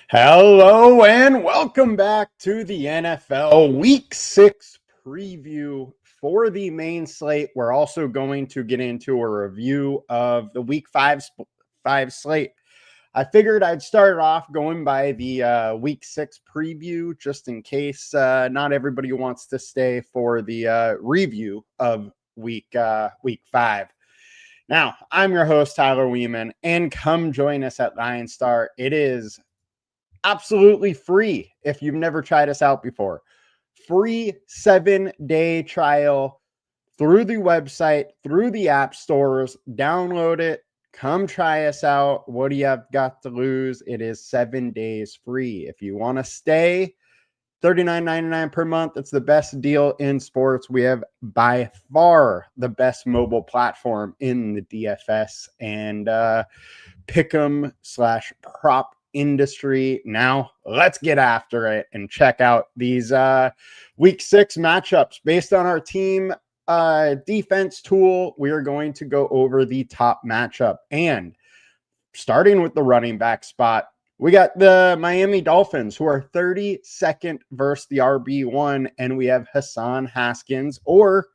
Hello and welcome back to the NFL Week 6 preview for the main slate. We're also going to get into a review of the Week 5 slate. I figured I'd start off going by the Week 6 preview just in case not everybody wants to stay for the review of Week 5. Now, I'm your host, Tyler Weeman, and come join us at Lion Star. It is absolutely free if you've never tried us out before. Free 7-day trial through the website, through the app stores. Download it. Come try us out. What do you have got to lose? It is 7 days free. If you want to stay, $39.99 per month. It's the best deal in sports. We have by far the best mobile platform in the DFS and pick'em/prop industry. Now let's get after it and check out these Week 6 matchups based on our team defense tool. We are going to go over the top matchup, and starting with the running back spot, we got the Miami Dolphins, who are 32nd versus the RB1, and we have Hassan Haskins or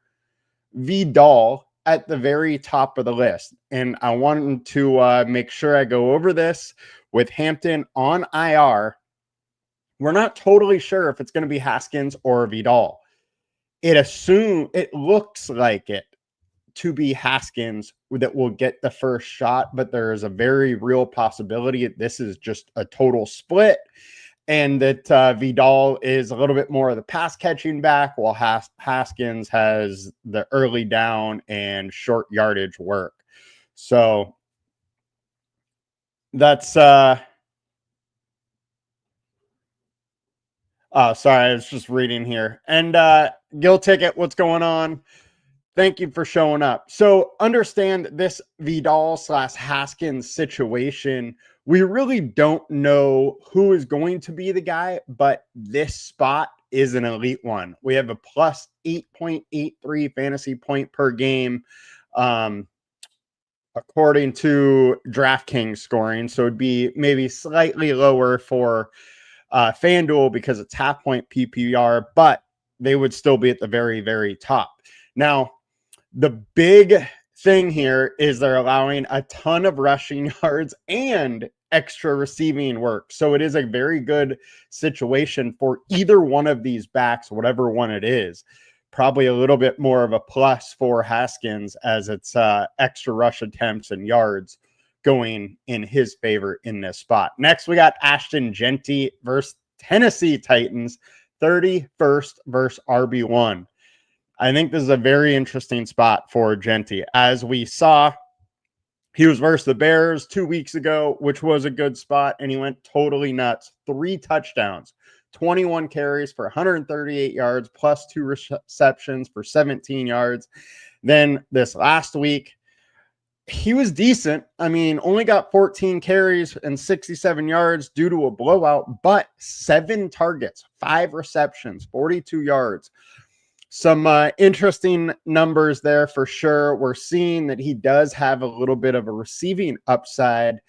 Vidal at the very top of the list. And I wanted to make sure I go over this with Hampton on IR. We're not totally sure if it's going to be Haskins or Vidal. It looks like it to be Haskins that will get the first shot, but there is a very real possibility this is just a total split, and that Vidal is a little bit more of the pass catching back, while Haskins has the early down and short yardage work. So that's sorry, I was just reading here. And Gil Ticket, what's going on? Thank you for showing up. So understand this Vidal/Haskins situation. We really don't know who is going to be the guy, but this spot is an elite one. We have a plus 8.83 fantasy point per game, according to Draftkings scoring. So it'd be maybe slightly lower for Fanduel because it's half point PPR, but they would still be at the very, very top. Now, the big thing here is they're allowing a ton of rushing yards and extra receiving work. So it is a very good situation for either one of these backs, whatever one it is. Probably a little bit more of a plus for Haskins as it's extra rush attempts and yards going in his favor in this spot. Next, we got Ashton Jeanty versus Tennessee Titans, 31st versus RB1. I think this is a very interesting spot for Jeanty. As we saw, he was versus the Bears 2 weeks ago, which was a good spot, and he went totally nuts. 3 touchdowns, 21 carries for 138 yards, plus 2 receptions for 17 yards. Then this last week, he was decent. I mean, only got 14 carries and 67 yards due to a blowout, but 7 targets, 5 receptions, 42 yards. Some interesting numbers there for sure. We're seeing that he does have a little bit of a receiving upside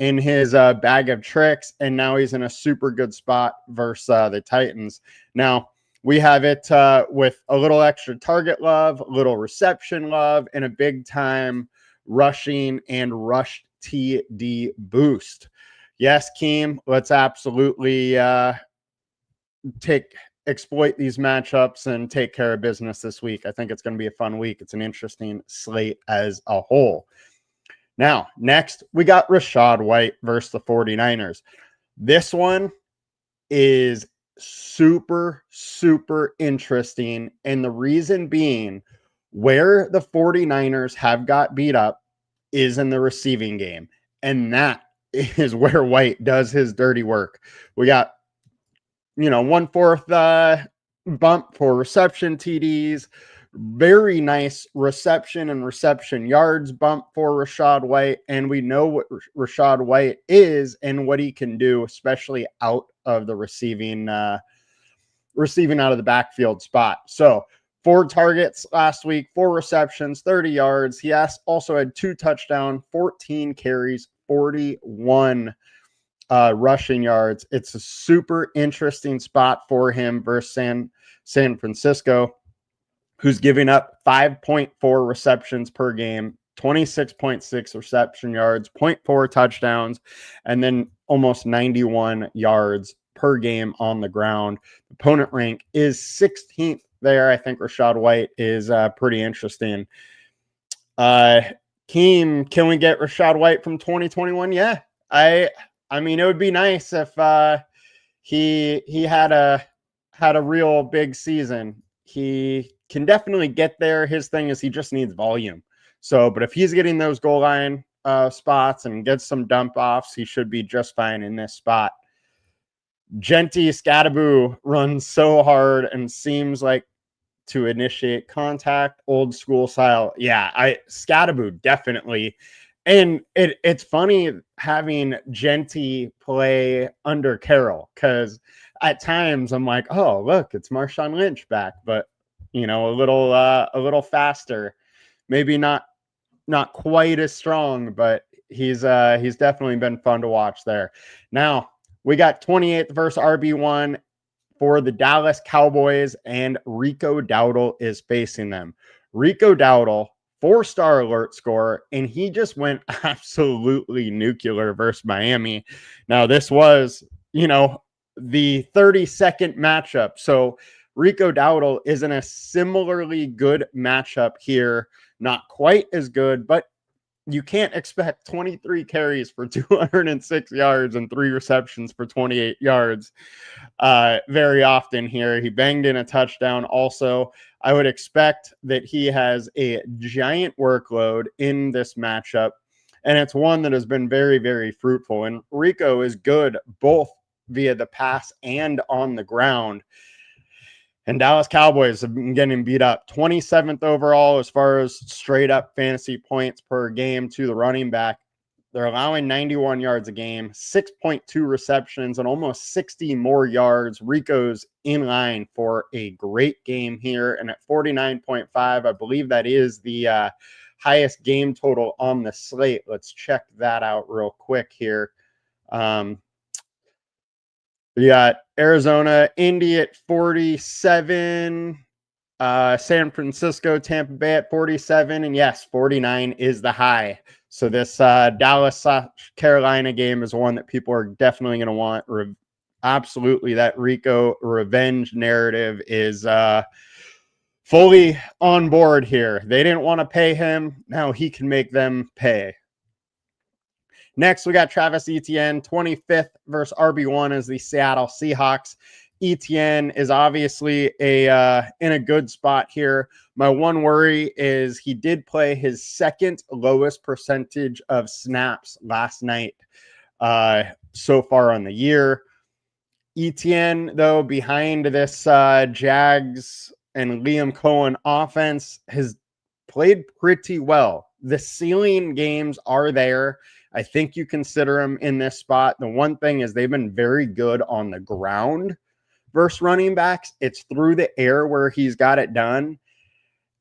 in his bag of tricks, and now he's in a super good spot versus the Titans. Now, we have it with a little extra target love, a little reception love, and a big-time rushing and rush TD boost. Yes, Keem, let's absolutely exploit these matchups and take care of business this week. I think it's going to be a fun week. It's an interesting slate as a whole. Now, next, we got Rachaad White versus the 49ers. This one is super, super interesting. And the reason being, where the 49ers have got beat up is in the receiving game. And that is where White does his dirty work. We got 1/4 bump for reception TDs, very nice reception and reception yards bump for Rachaad White. And we know what Rachaad White is and what he can do, especially out of the receiving out of the backfield spot. So 4 targets last week, 4 receptions, 30 yards. He also had 2 touchdowns, 14 carries, 41 rushing yards. It's a super interesting spot for him versus San Francisco, who's giving up 5.4 receptions per game, 26.6 reception yards, 0.4 touchdowns, and then almost 91 yards per game on the ground. Opponent rank is 16th there. I think Rachaad White is pretty interesting. Keem, can we get Rachaad White from 2021? Yeah. I mean, it would be nice if he had a real big season. He can definitely get there. His thing is he just needs volume. So, but if he's getting those goal line spots and gets some dump offs, he should be just fine in this spot. Genty Scadaboo runs so hard and seems like to initiate contact, old school style. Yeah, Scadaboo definitely. And it's funny having Genty play under Carroll, because at times I'm like, oh, look, it's Marshawn Lynch back, but a little faster, maybe not quite as strong, but he's definitely been fun to watch there. Now we got 28th versus RB1 for the Dallas Cowboys, and Rico Dowdle is facing them. Rico Dowdle, 4-star alert score, and he just went absolutely nuclear versus Miami. Now, this was, the 32nd matchup. So Rico Dowdle is in a similarly good matchup here. Not quite as good, but you can't expect 23 carries for 206 yards and 3 receptions for 28 yards very often here. He banged in a touchdown also. I would expect that he has a giant workload in this matchup, and it's one that has been very, very fruitful. And Rico is good both via the pass and on the ground. And Dallas Cowboys have been getting beat up. 27th overall as far as straight up fantasy points per game to the running back. They're allowing 91 yards a game, 6.2 receptions, and almost 60 more yards. Rico's in line for a great game here. And at 49.5, I believe that is the highest game total on the slate. Let's check that out real quick here. We got Arizona, Indy at 47, San Francisco, Tampa Bay at 47, and yes, 49 is the high. So this Dallas Carolina game is one that people are definitely going to want. Absolutely, that Rico revenge narrative is fully on board here. They didn't want to pay him. Now he can make them pay. Next, we got Travis Etienne, 25th versus RB1 as the Seattle Seahawks. Etienne is obviously in a good spot here. My one worry is he did play his second lowest percentage of snaps last night so far on the year. Etienne, though, behind this Jags and Liam Cohen offense, has played pretty well. The ceiling games are there. I think you consider him in this spot. The one thing is they've been very good on the ground versus running backs. It's through the air where he's got it done.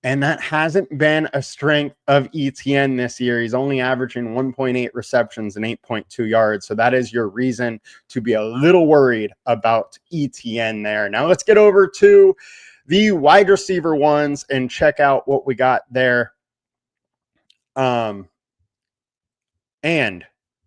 And that hasn't been a strength of Etienne this year. He's only averaging 1.8 receptions and 8.2 yards. So that is your reason to be a little worried about Etienne there. Now let's get over to the wide receiver ones and check out what we got there. And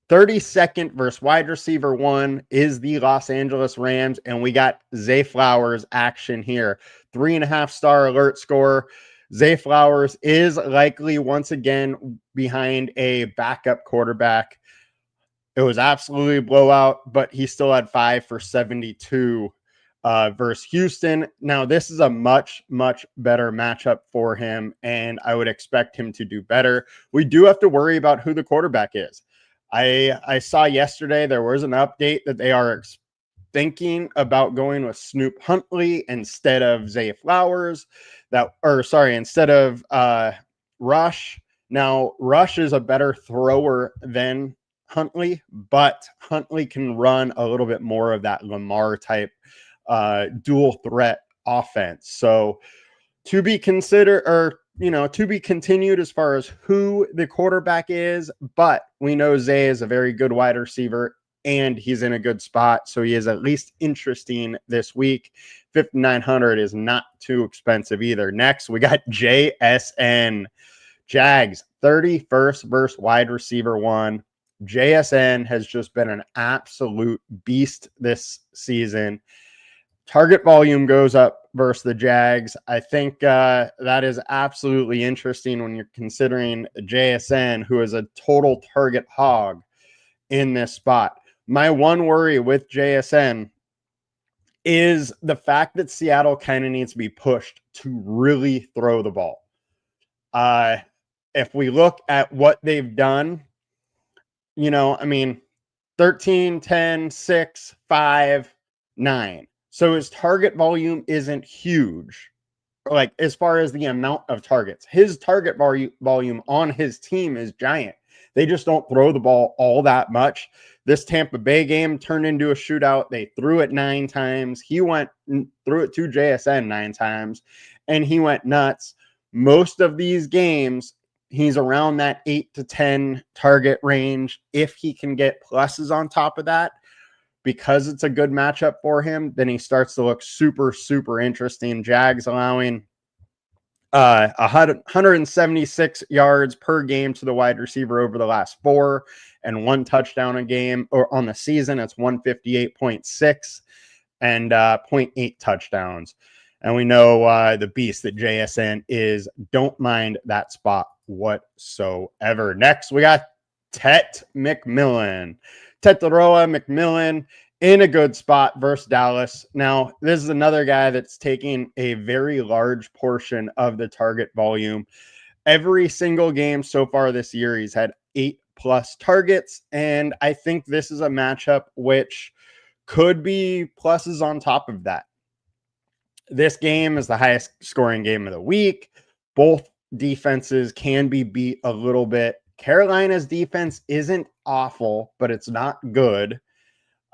32nd versus wide receiver 1 is the Los Angeles Rams. And we got Zay Flowers action here. 3.5-star alert score. Zay Flowers is likely once again behind a backup quarterback. It was absolutely a blowout, but he still had 5 for 72 versus Houston. Now, this is a much, much better matchup for him, and I would expect him to do better. We do have to worry about who the quarterback is. I saw yesterday there was an update that they are thinking about going with Snoop Huntley instead of Zay Flowers. Instead of Rush. Now, Rush is a better thrower than Huntley, but Huntley can run a little bit more of that Lamar type dual threat offense. So to be considered, or to be continued as far as who the quarterback is, but we know Zay is a very good wide receiver and he's in a good spot. So he is at least interesting this week. 5,900 is not too expensive either. Next, we got JSN. Jags, 31st versus wide receiver 1. JSN has just been an absolute beast this season. Target volume goes up versus the Jags. I think that is absolutely interesting when you're considering JSN, who is a total target hog in this spot. My one worry with JSN is the fact that Seattle kind of needs to be pushed to really throw the ball. If we look at what they've done, 13, 10, 6, 5, 9. So his target volume isn't huge, like as far as the amount of targets. His target volume on his team is giant. They just don't throw the ball all that much. This Tampa Bay game turned into a shootout. They threw it 9 times. He threw it to JSN 9 times, and he went nuts. Most of these games, he's around that 8 to 10 target range. If he can get pluses on top of that, because it's a good matchup for him, then he starts to look super, super interesting. Jags allowing 176 yards per game to the wide receiver over the last 4 and 1 touchdown a game, or on the season, it's 158.6 and 0.8 touchdowns. And we know the beast that JSN is. Don't mind that spot whatsoever. Next, we got Tet McMillan. Tetaroa McMillan in a good spot versus Dallas. Now, this is another guy that's taking a very large portion of the target volume. Every single game so far this year, he's had 8+ targets, and I think this is a matchup which could be pluses on top of that. This game is the highest scoring game of the week. Both defenses can be beat a little bit. Carolina's defense isn't awful, but it's not good.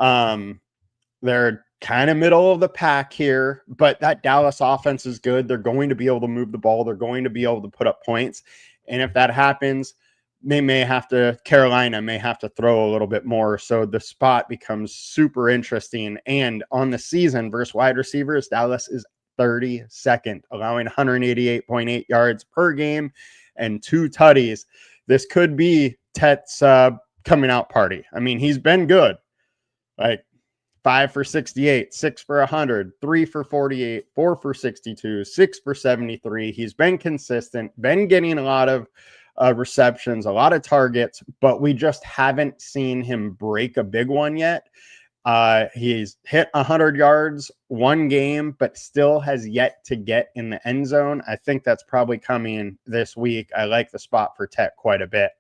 They're kind of middle of the pack here, but that Dallas offense is good. They're going to be able to move the ball. They're going to be able to put up points. And if that happens, Carolina may have to throw a little bit more. So the spot becomes super interesting. And on the season versus wide receivers, Dallas is 32nd, allowing 188.8 yards per game and 2 tutties. This could be Tet's coming out party. I mean, he's been good. Like 5 for 68, 6 for 100, 3 for 48, 4 for 62, 6 for 73. He's been consistent, been getting a lot of receptions, a lot of targets, but we just haven't seen him break a big one yet. He's hit 100 yards 1 game, but still has yet to get in the end zone. I think that's probably coming this week. I like the spot for Tet quite a bit.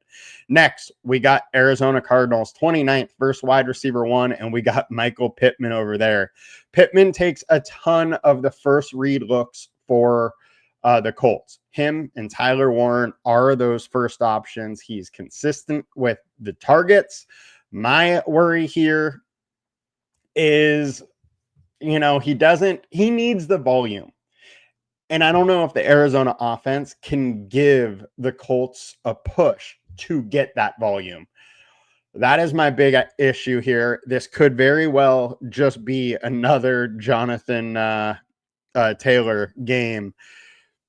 Next, we got Arizona Cardinals, 29th versus wide receiver 1, and we got Michael Pittman over there. Pittman takes a ton of the first read looks for the Colts. Him and Tyler Warren are those first options. He's consistent with the targets. My worry here is, he needs the volume. And I don't know if the Arizona offense can give the Colts a push to get that volume. That is my big issue here. This could very well just be another Jonathan Taylor game,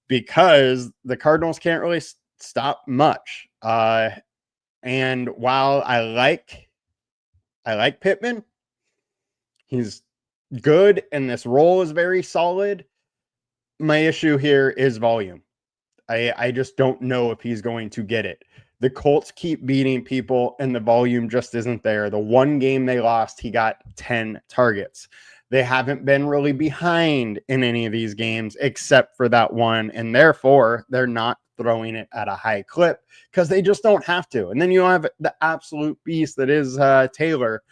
because the Cardinals can't really stop much. And while I like Pittman, he's good, and this role is very solid. My issue here is volume. I just don't know if he's going to get it. The Colts keep beating people, and the volume just isn't there. The 1 game they lost, he got 10 targets. They haven't been really behind in any of these games except for that one, and therefore they're not throwing it at a high clip because they just don't have to. And then you have the absolute beast that is Taylor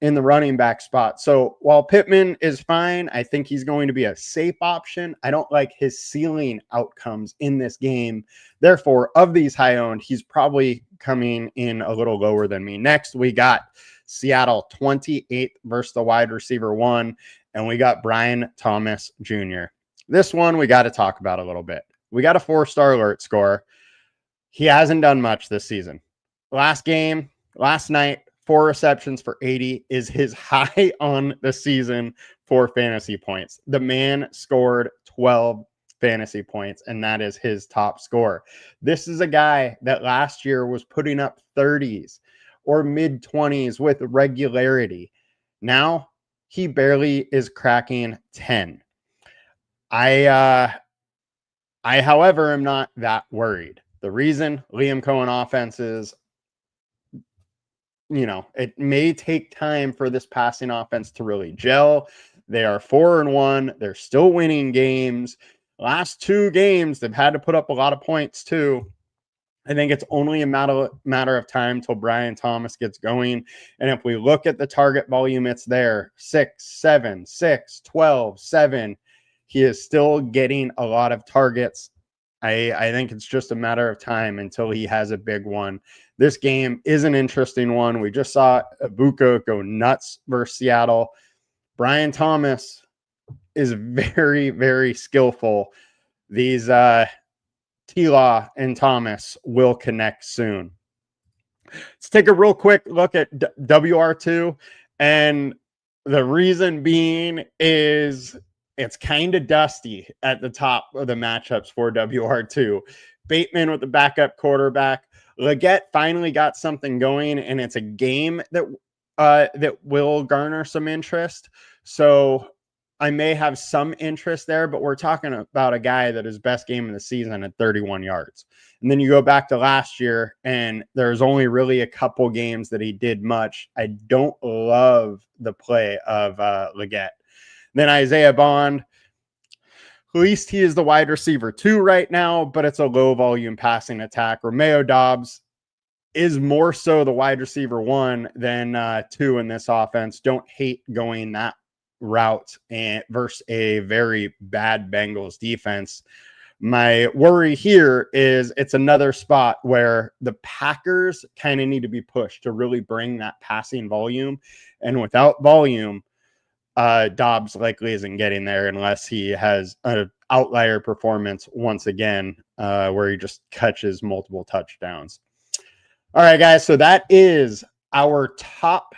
in the running back spot. So while Pittman is fine, I think he's going to be a safe option. I don't like his ceiling outcomes in this game. Therefore, of these high owned, he's probably coming in a little lower than me. Next, we got Seattle, 28th versus the wide receiver 1, and we got Brian Thomas Jr. This one we got to talk about a little bit. We got a 4-star alert score. He hasn't done much this season. Last night, 4 receptions for 80 is his high on the season for fantasy points. The man scored 12 fantasy points, and that is his top score. This is a guy that last year was putting up 30s or mid 20s with regularity. Now he barely is cracking 10. I, however, am not that worried. The reason Liam Cohen offenses, it may take time for this passing offense to really gel. They are 4-1. They're still winning games. Last 2 games, they've had to put up a lot of points too. I think it's only a matter of time till Brian Thomas gets going. And if we look at the target volume, it's there. 6, 7, 6, 12, 7. He is still getting a lot of targets. I think it's just a matter of time until he has a big one. This game is an interesting one. We just saw Ibuka go nuts versus Seattle. Brian Thomas is very, very skillful. These T-Law and Thomas will connect soon. Let's take a real quick look at WR2. And the reason being is it's kind of dusty at the top of the matchups for WR2. Bateman with the backup quarterback. Leggett finally got something going, and it's a game that will garner some interest. So I may have some interest there, but we're talking about a guy that his best game of the season at 31 yards. And then you go back to last year, and there's only really a couple games that he did much. I don't love the play of Leggett. Then Isaiah Bond, at least he is the wide receiver 2 right now, but it's a low volume passing attack. Romeo Doubs is more so the wide receiver 1 than 2 in this offense. Don't hate going that route and versus a very bad Bengals defense. My worry here is it's another spot where the Packers kind of need to be pushed to really bring that passing volume. And without volume, Dobbs likely isn't getting there unless he has an outlier performance once again, where he just catches multiple touchdowns. All right, guys. So that is our top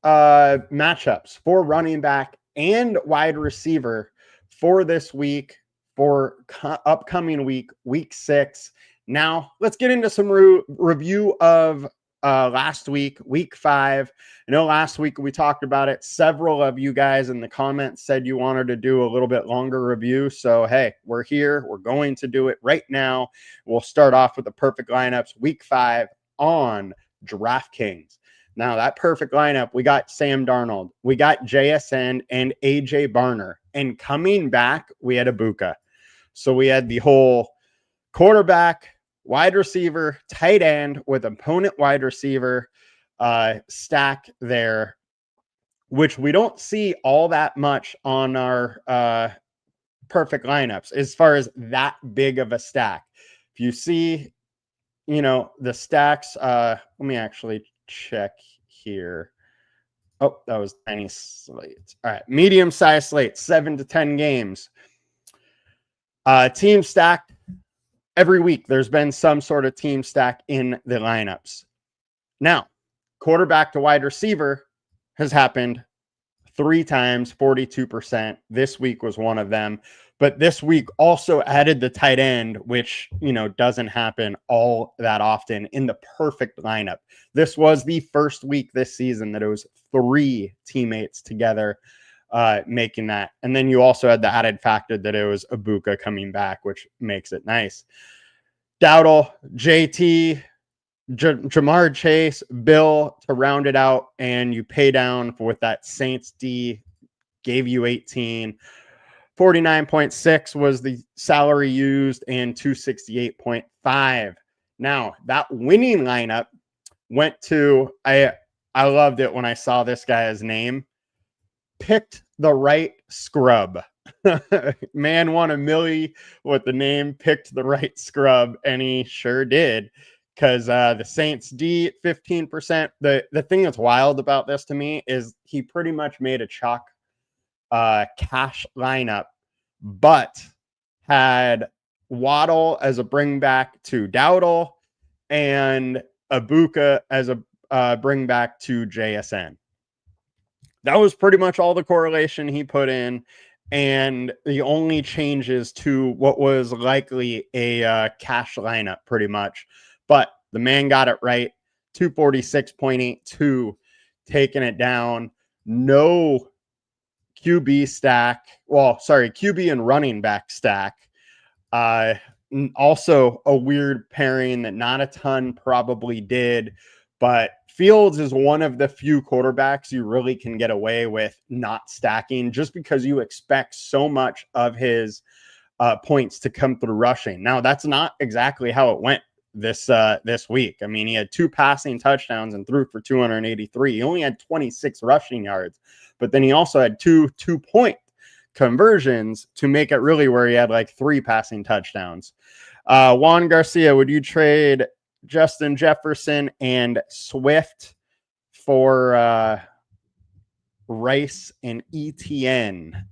matchups for running back and wide receiver for this week, for upcoming week 6. Now let's get into some review of last week 5. I know last week we talked about it. Several of you guys in the comments said you wanted to do a little bit longer review. So, hey, we're here. We're going to do it right now. We'll start off with the perfect lineups week 5 on DraftKings. Now, that perfect lineup, we got Sam Darnold, we got JSN and AJ Barner. And coming back, we had Ibuka. So we had the whole quarterback, wide receiver, tight end with opponent wide receiver stack there, which we don't see all that much on our perfect lineups as far as that big of a stack. If you see, the stacks, let me actually check here. Oh, that was tiny slates. All right, medium-sized slate, 7 to 10 games. Team stacked. Every week, there's been some sort of team stack in the lineups. Now, quarterback to wide receiver has happened 3 times, 42%. This week was one of them. But this week also added the tight end, which, doesn't happen all that often in the perfect lineup. This was the first week this season that it was 3 teammates together making that. And then you also had the added factor that it was Ibuka coming back, which makes it nice. Dowdle, JT, Jamar Chase, Bill to round it out, and you pay down with that Saints D, gave you 18. 49.6 was the salary used, and 268.5. Now, that winning lineup went to, I loved it when I saw this guy's name, Picked the Right Scrub. Man won $1 million with the name Picked the Right Scrub, and he sure did, because the Saints D at 15%. The thing that's wild about this to me is he pretty much made a chalk cash lineup, but had Waddle as a bring back to Dowdle and Ibuka as a bring back to JSN. That was pretty much all the correlation he put in, and the only changes to what was likely a cash lineup pretty much. But the man got it right. 246.82, taking it down. No QB stack. Well, sorry, QB and running back stack. Also a weird pairing that not a ton probably did, but Fields is one of the few quarterbacks you really can get away with not stacking just because you expect so much of his points to come through rushing. Now, that's not exactly how it went this week. I mean, he had 2 passing touchdowns and threw for 283. He only had 26 rushing yards, but then he also had 2 2-point conversions to make it really where he had like 3 passing touchdowns. Juan Garcia, would you trade Justin Jefferson and Swift for Rice and ETN?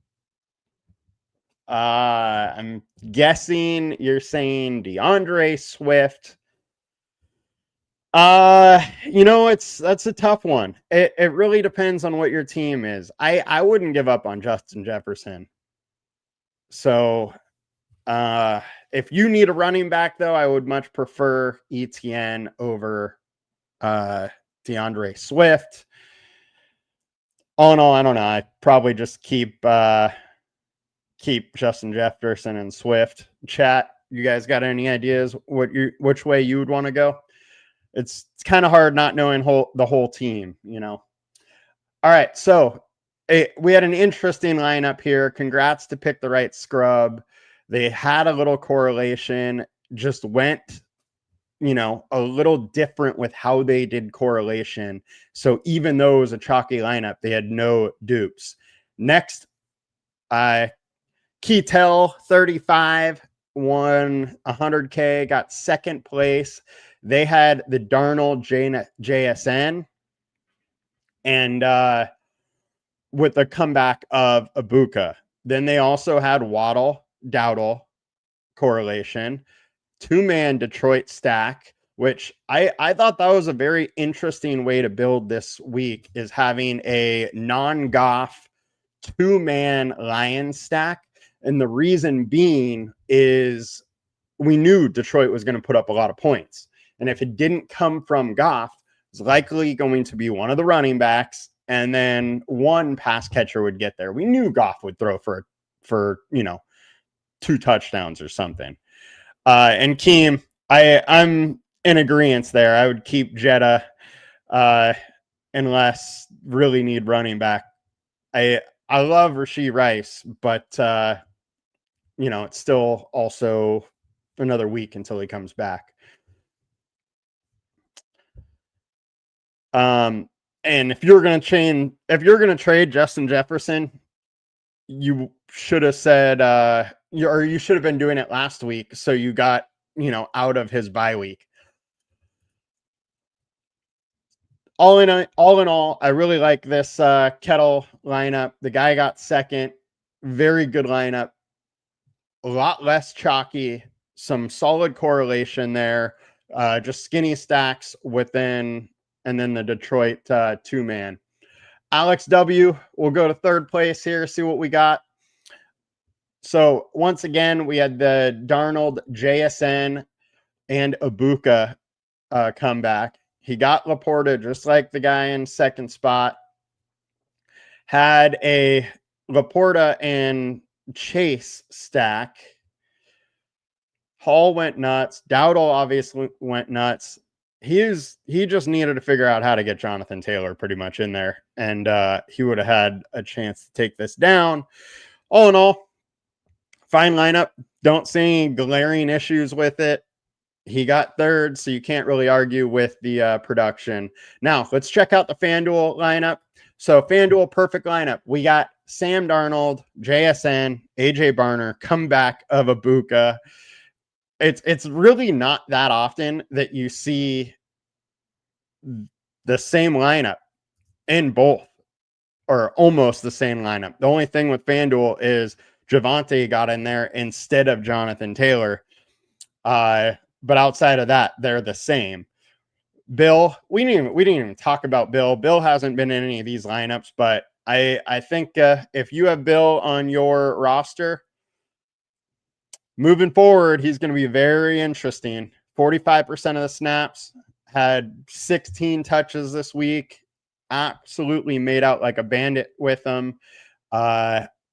I'm guessing you're saying DeAndre Swift. That's a tough one. It really depends on what your team is. I wouldn't give up on Justin Jefferson. So if you need a running back, though, I would much prefer ETN over DeAndre Swift. All in all, I don't know. I'd probably just keep Justin Jefferson and Swift. Chat, you guys got any ideas which way you would want to go? It's kind of hard not knowing the whole team, you know. All right, so we had an interesting lineup here. Congrats to Pick the Right Scrub. They had a little correlation, just went, a little different with how they did correlation. So even though it was a chalky lineup, they had no dupes. Next, Keitel, 35, won 100K, got second place. They had the Darnold JSN and with the comeback of Ibuka. Then they also had Dowdle correlation, 2-man Detroit stack, which I thought that was a very interesting way to build this week, is having a non-Goff 2-man Lions stack. And the reason being is we knew Detroit was going to put up a lot of points. And if it didn't come from Goff, it's likely going to be one of the running backs, and then one pass catcher would get there. We knew Goff would throw for 2 touchdowns or something. And Keem, I'm in agreement there. I would keep Jetta unless really need running back. I love Rashee Rice, but it's still also another week until he comes back. And if you're going to trade Justin Jefferson, you should have said, you should have been doing it last week, so you got, out of his bye week. All in all, I really like this Kettle lineup. The guy got second. Very good lineup. A lot less chalky. Some solid correlation there. Just skinny stacks within, and then the Detroit 2-man. Alex W. will go to third place here, see what we got. So once again, we had the Darnold, JSN, and Ibuka come back. He got Laporta just like the guy in second spot. Had a Laporta and Chase stack. Hall went nuts. Dowdle obviously went nuts. He just needed to figure out how to get Jonathan Taylor pretty much in there, and he would have had a chance to take this down. All in all, fine lineup. Don't see any glaring issues with it. He got third, so you can't really argue with the production. Now, let's check out the Fanduel lineup. So Fanduel, perfect lineup. We got Sam Darnold, JSN, AJ Barner, comeback of Ibuka. It's really not that often that you see the same lineup in both, or almost the same lineup. The only thing with FanDuel is Javonte got in there instead of Jonathan Taylor. But outside of that, they're the same. Bill, we didn't even talk about Bill. Bill hasn't been in any of these lineups, but I think if you have Bill on your roster, moving forward, he's going to be very interesting. 45% of the snaps, had 16 touches this week. Absolutely made out like a bandit with them.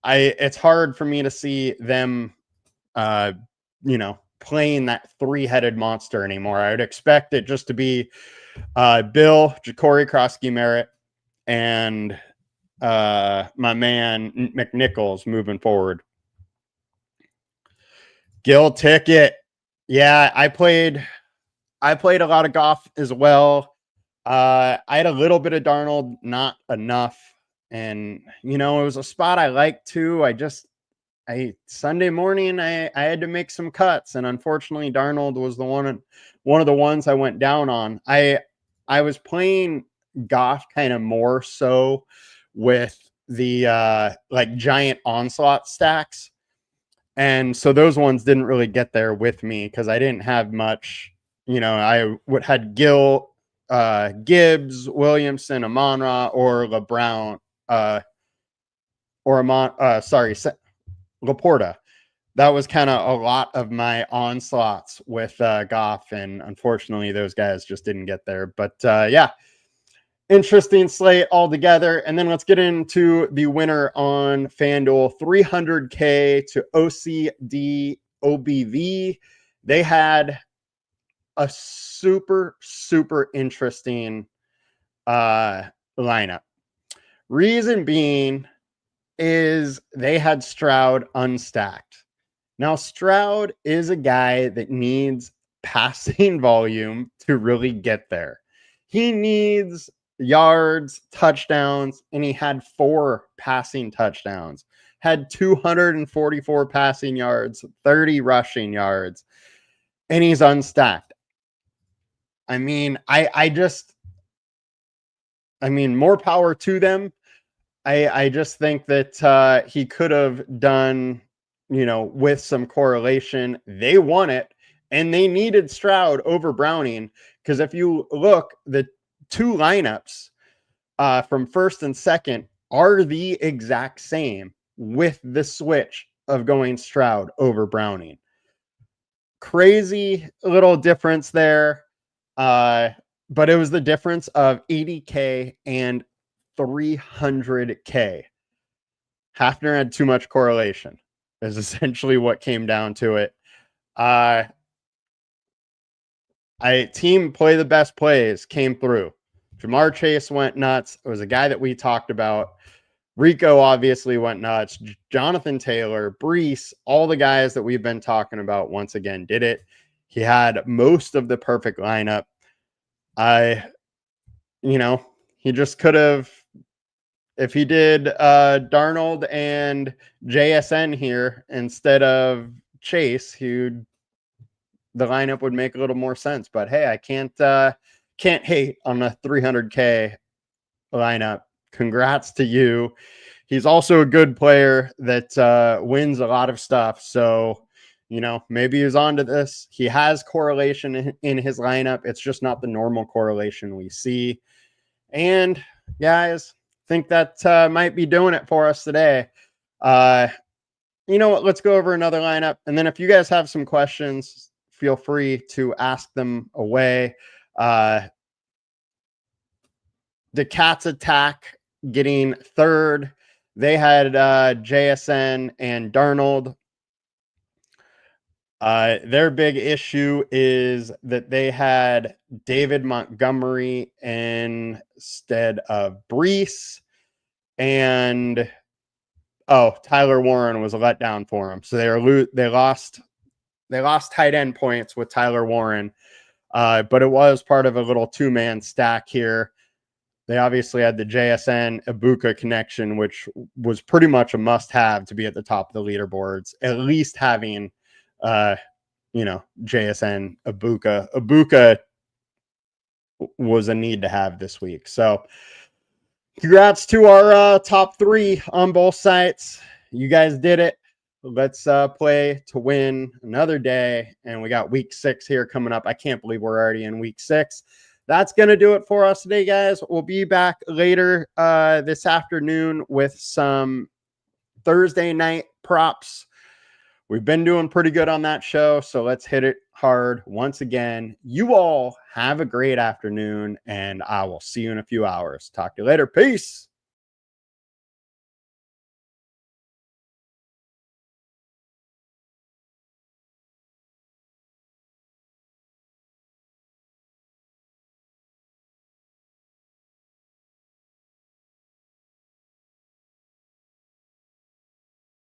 It's hard for me to see them, playing that three-headed monster anymore. I would expect it just to be Bill, Ja'Cory Krosky-Merritt, and my man McNichols moving forward. Gil Ticket. Yeah, I played a lot of Goff as well. I had a little bit of Darnold, not enough. And, it was a spot I liked too. Sunday morning, I had to make some cuts. And unfortunately, Darnold was one of the ones I went down on. I was playing Goff kind of more so with the giant onslaught stacks. And so those ones didn't really get there with me because I didn't have much. I had Gibbs, Williamson, Amon-Ra, or LeBron, Laporta. That was kind of a lot of my onslaughts with Goff, and unfortunately, those guys just didn't get there. But yeah, interesting slate altogether. And then let's get into the winner on FanDuel, $300K to OCD OBV. They had a super, super interesting lineup. Reason being is they had Stroud unstacked. Now, Stroud is a guy that needs passing volume to really get there. He needs yards, touchdowns, and he had 4 passing touchdowns, had 244 passing yards, 30 rushing yards, and he's unstacked. I mean, more power to them. I just think that he could have done, with some correlation. They won it, and they needed Stroud over Browning, because if you look, the 2 lineups from first and second are the exact same with the switch of going Stroud over Browning. Crazy little difference there. But it was the difference of 80K and 300K. Hafner had too much correlation, is essentially what came down to it. Team play the best plays came through. Jamar Chase went nuts. It was a guy that we talked about. Rico obviously went nuts. Jonathan Taylor, Brees, all the guys that we've been talking about once again did it. He had most of the perfect lineup. He just could have, if he did Darnold and JSN here instead of Chase, the lineup would make a little more sense. But hey, I can't hate on a 300K lineup. Congrats to you. He's also a good player that wins a lot of stuff. So, maybe he's onto this. He has correlation in his lineup. It's just not the normal correlation we see. And guys, think that might be doing it for us today. You know what? Let's go over another lineup. And then if you guys have some questions, feel free to ask them away. The Cats attack getting third. They had JSN and Darnold. Their big issue is that they had David Montgomery instead of Brees, and Tyler Warren was a letdown for them. So they lost tight end points with Tyler Warren, but it was part of a little 2-man stack here. They obviously had the JSN Ibuka connection, which was pretty much a must-have to be at the top of the leaderboards. At least having JSN Ibuka. Ibuka was a need to have this week. So congrats to our top 3 on both sites. You guys did it. Let's play to win another day. And we got week 6 here coming up. I can't believe we're already in week 6. that's going to do it for us today, guys. We'll be back later this afternoon with some Thursday night props. We've been doing pretty good on that show, so let's hit it hard once again. You all have a great afternoon, and I will see you in a few hours. Talk to you later. Peace.